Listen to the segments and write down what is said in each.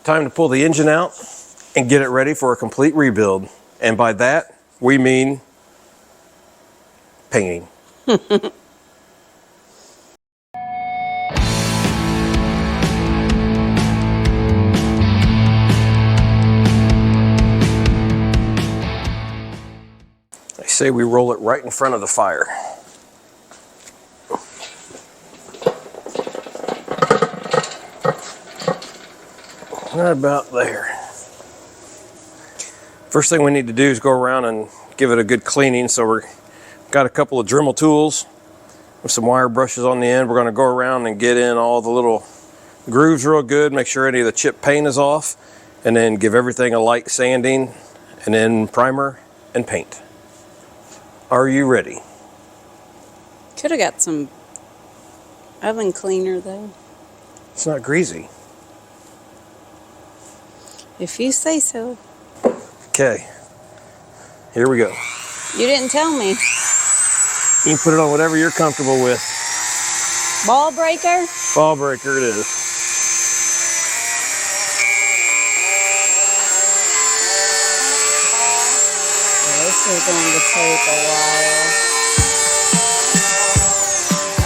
Time to pull the engine out and get it ready for a complete rebuild. And by that, we mean painting. I say we roll it right in front of the fire. Right about there. First thing we need to do is go around and give it a good cleaning. So we've got a couple of Dremel tools with some wire brushes on the end. We're going to go around and get in all the little grooves real good, make sure any of the chip paint is off, and then give everything a light sanding, and then primer and paint. Are you ready? Could have got some oven cleaner though. It's not greasy. If you say so. Okay, here we go. You didn't tell me. You can put it on whatever you're comfortable with. Ball breaker? Ball breaker it is. This is going to take a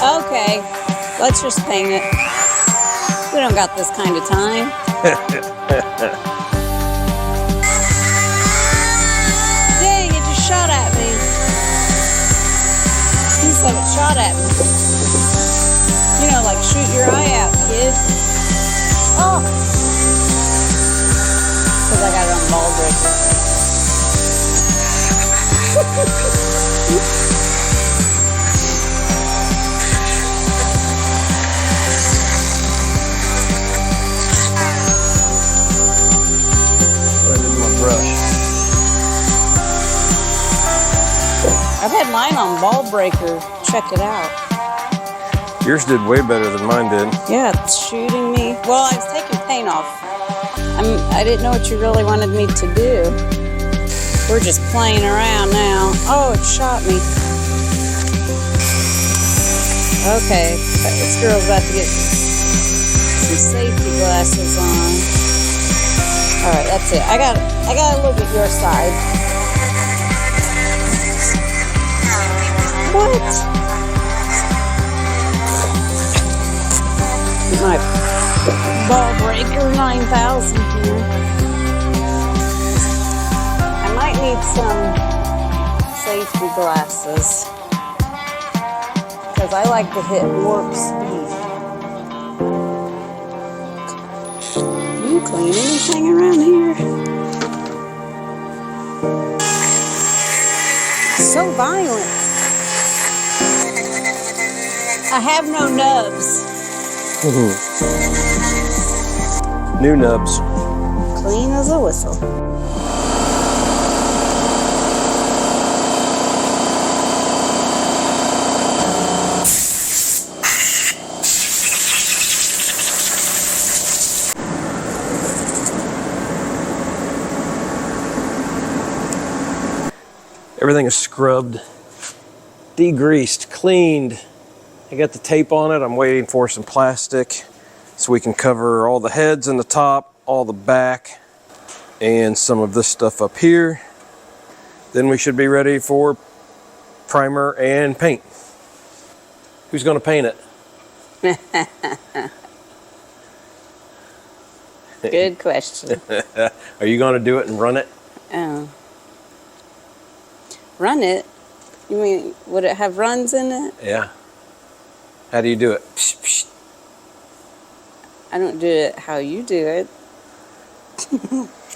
while. Okay, let's just paint it. We don't got this kind of time. Dang, it just shot at me. He said it shot at me. You know, like shoot your eye out, kid. Oh! Because I got it on ball breaker. I've had mine on ball breaker. Check it out. Yours did way better than mine did. Yeah, it's shooting me. Well, I was taking paint off. I didn't know what you really wanted me to do. We're just playing around now. Oh, it shot me. Okay, this girl's about to get some safety glasses on. All right, that's it. I gotta look at your side. What? My ball breaker 9000 here. I might need some safety glasses because I like to hit warp speed. You clean anything around here? So violent. I have no nubs. New nubs. Clean as a whistle. Everything is scrubbed, degreased, cleaned. I got the tape on it. I'm waiting for some plastic so we can cover all the heads in the top, all the back, and some of this stuff up here. Then we should be ready for primer and paint. Who's going to paint it? Good question. Are you going to do it and run it? Oh. Run it? You mean, would it have runs in it? Yeah. How do you do it? Psh, psh. I don't do it how you do it.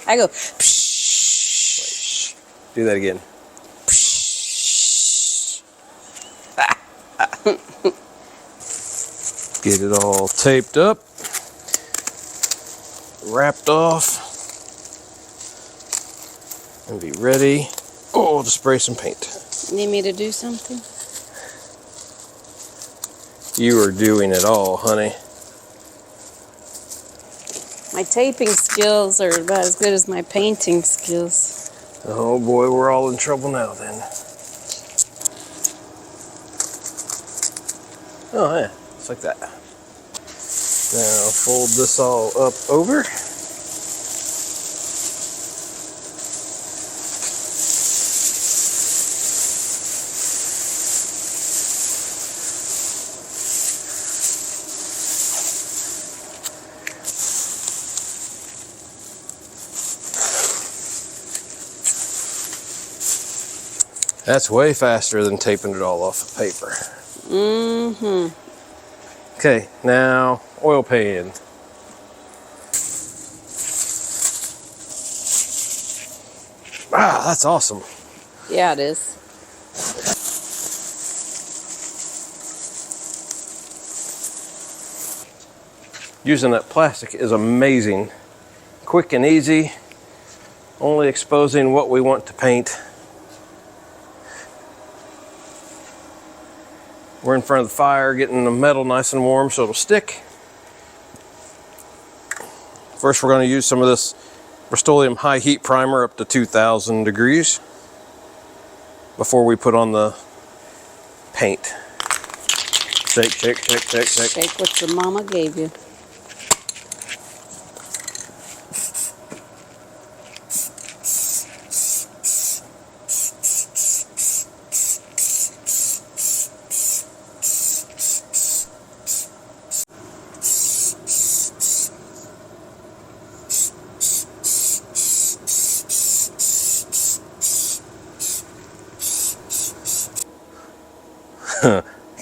I go, psh. Do that again. Psh. Get it all taped up, wrapped off, and be ready, to spray some paint. Need me to do something? You are doing it all, honey. My taping skills are about as good as my painting skills. Oh boy, we're all in trouble now then. Oh yeah, it's like that. Now fold this all up over. That's way faster than taping it all off of paper. Okay, now oil pan. Wow, that's awesome. Yeah, it is. Using that plastic is amazing. Quick and easy, only exposing what we want to paint. We're in front of the fire, getting the metal nice and warm so it'll stick. First, we're going to use some of this Rust-Oleum high heat primer up to 2,000 degrees before we put on the paint. Shake, shake, shake, shake, shake. Shake what your mama gave you.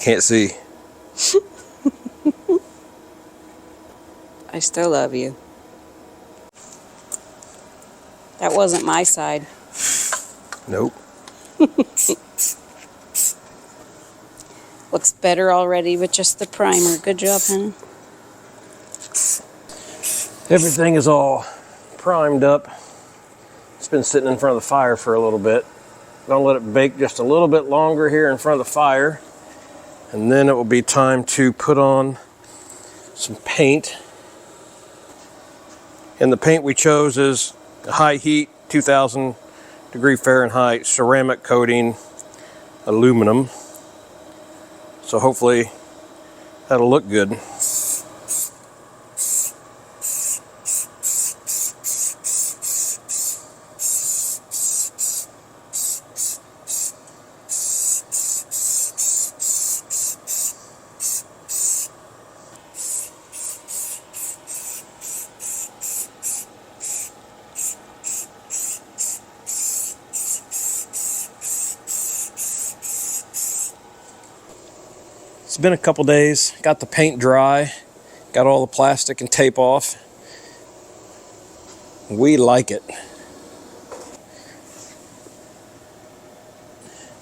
Can't see. I still love you. That wasn't my side. Nope. Looks better already with just the primer. Good job, honey. Everything is all primed up. It's been sitting in front of the fire for a little bit. Gonna let it bake just a little bit longer here in front of the fire. And then it will be time to put on some paint. And the paint we chose is high heat, 2,000 degree Fahrenheit, ceramic coating, aluminum. So hopefully that'll look good. It's been a couple days, got the paint dry, got all the plastic and tape off. We like it. I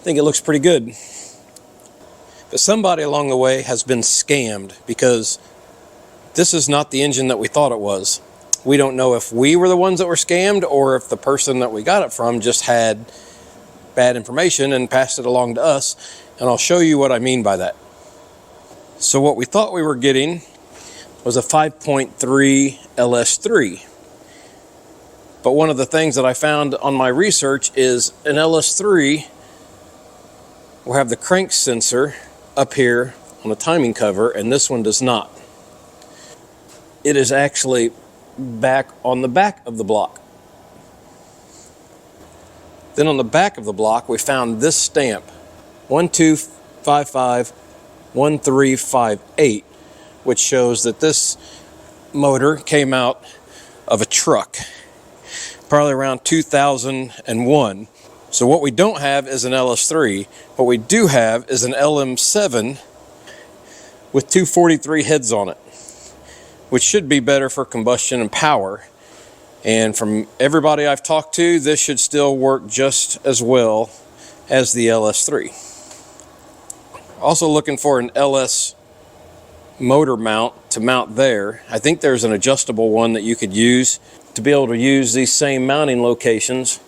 think it looks pretty good. But somebody along the way has been scammed because this is not the engine that we thought it was. We don't know if we were the ones that were scammed or if the person that we got it from just had bad information and passed it along to us. And I'll show you what I mean by that. So what we thought we were getting was a 5.3 LS3. But one of the things that I found on my research is an LS3 will have the crank sensor up here on the timing cover, and this one does not. It is actually back on the back of the block. Then on the back of the block we found this stamp, 12551358, which shows that this motor came out of a truck, probably around 2001. So what we don't have is an LS3. What we do have is an LM7 with 243 heads on it, which should be better for combustion and power. And from everybody I've talked to, this should still work just as well as the LS3. Also looking for an LS motor mount to mount there. I think there's an adjustable one that you could use to be able to use these same mounting locations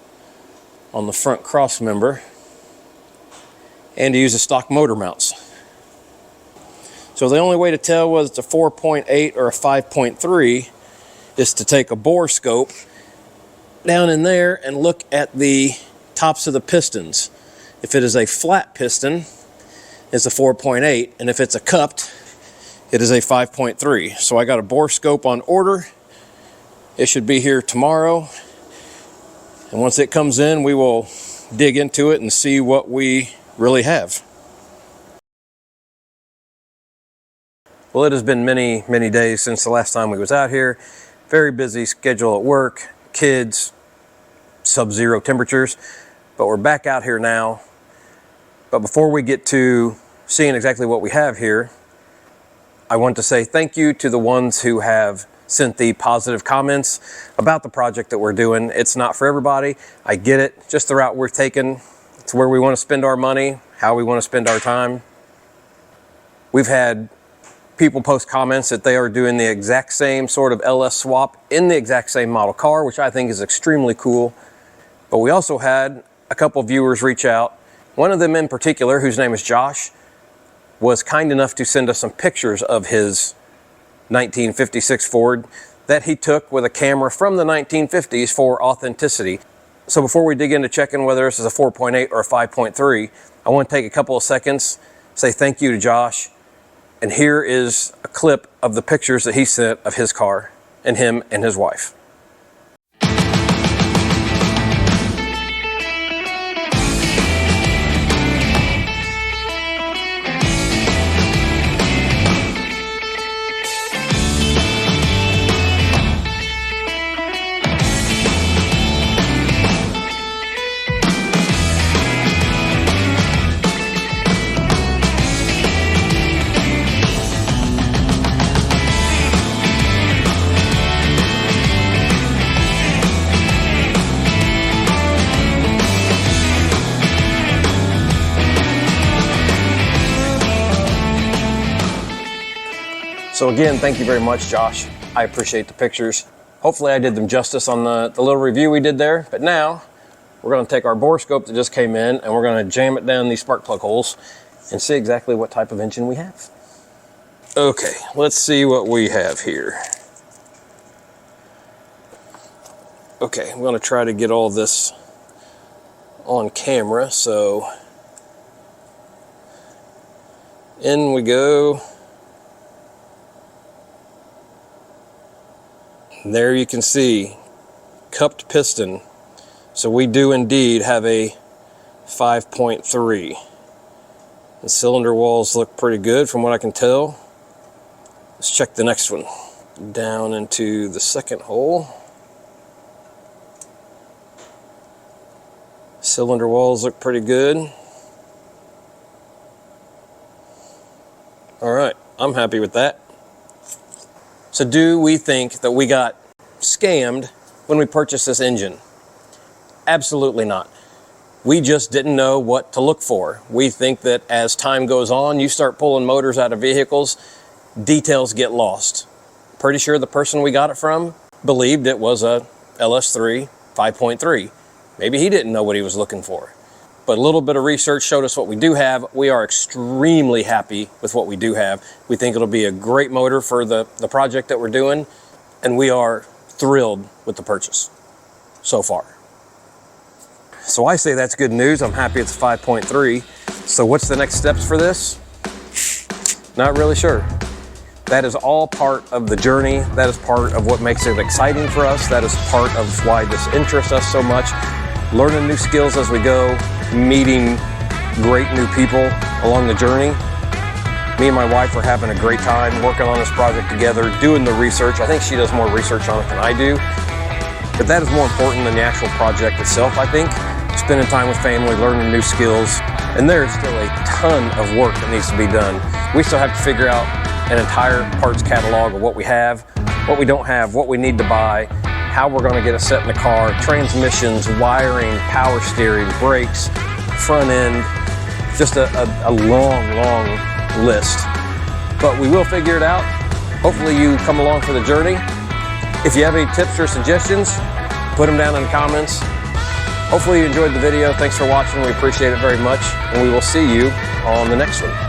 on the front cross member and to use the stock motor mounts. So the only way to tell whether it's a 4.8 or a 5.3 is to take a bore scope down in there and look at the tops of the pistons. If it is a flat piston, it's a 4.8, and if it's a cupped, it is a 5.3. So I got a bore scope on order. It should be here tomorrow, and once it comes in, we will dig into it and see what we really have. Well, it has been many days since the last time we was out here. Very busy schedule at work, kids, sub-zero temperatures, but we're back out here now. But before we get to seeing exactly what we have here, I want to say thank you to the ones who have sent the positive comments about the project that we're doing. It's not for everybody. I get it. Just the route we're taking. It's where we want to spend our money, how we want to spend our time. We've had people post comments that they are doing the exact same sort of LS swap in the exact same model car, which I think is extremely cool. But we also had a couple of viewers reach out. One of them in particular, whose name is Josh, was kind enough to send us some pictures of his 1956 Ford that he took with a camera from the 1950s for authenticity. So before we dig into checking whether this is a 4.8 or a 5.3, I want to take a couple of seconds, say thank you to Josh. And here is a clip of the pictures that he sent of his car and him and his wife. So again, thank you very much, Josh. I appreciate the pictures. Hopefully I did them justice on the little review we did there. But now we're gonna take our bore scope that just came in and we're gonna jam it down these spark plug holes and see exactly what type of engine we have. Okay, let's see what we have here. Okay, I'm gonna try to get all this on camera. So in we go. There you can see cupped piston. So we do indeed have a 5.3. The cylinder walls look pretty good from what I can tell. Let's check the next one. Down into the second hole. Cylinder walls look pretty good. All right, I'm happy with that. So do we think that we got scammed when we purchased this engine? Absolutely not. We just didn't know what to look for. We think that as time goes on, you start pulling motors out of vehicles, details get lost. Pretty sure the person we got it from believed it was a LS3 5.3. Maybe he didn't know what he was looking for. But a little bit of research showed us what we do have. We are extremely happy with what we do have. We think it'll be a great motor for the project that we're doing, and we are thrilled with the purchase so far. So I say that's good news. I'm happy it's 5.3. So what's the next steps for this? Not really sure. That is all part of the journey. That is part of what makes it exciting for us. That is part of why this interests us so much. Learning new skills as we go, meeting great new people along the journey. Me and my wife are having a great time working on this project together, doing the research. I think she does more research on it than I do, but that is more important than the actual project itself, I think. Spending time with family, learning new skills, and there's still a ton of work that needs to be done. We still have to figure out an entire parts catalog of what we have, what we don't have, what we need to buy, how we're going to get it set in the car, transmissions, wiring, power steering, brakes, front end, just a long list. But we will figure it out. Hopefully you come along for the journey. If you have any tips or suggestions, put them down in the comments. Hopefully you enjoyed the video. Thanks for watching. We appreciate it very much, and we will see you on the next one.